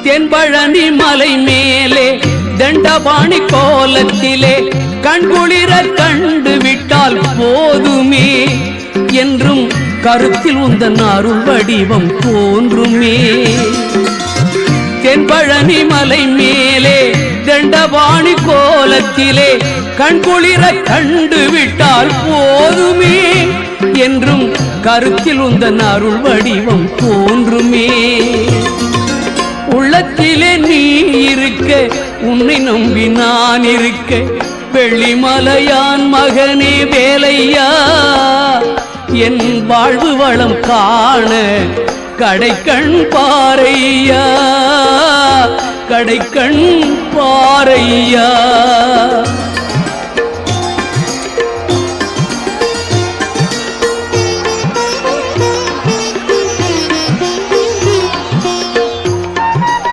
தென்பழனி மலை மேலே தண்டபாணி கோலத்திலே கண்குளிர கண்டு விட்டால் போதுமே என்றும் கருத்தில் உந்தன் அருள் வடிவம் தோன்றுமே. தென்பழனி மலை மேலே தண்டபாணி கோலத்திலே கண்குளிர கண்டு விட்டால் போதுமே என்றும் கருத்தில் உந்தன் அருள் வடிவம் தோன்றுமே. உள்ளத்திலே நீ இருக்க உன்னை நம்பி நான் இருக்க வெள்ளிமலையான் மகனே வேலையா என் வாழ்வு வளம் காண கடைக்கண் பாரையா கடைக்கண் பாரையா.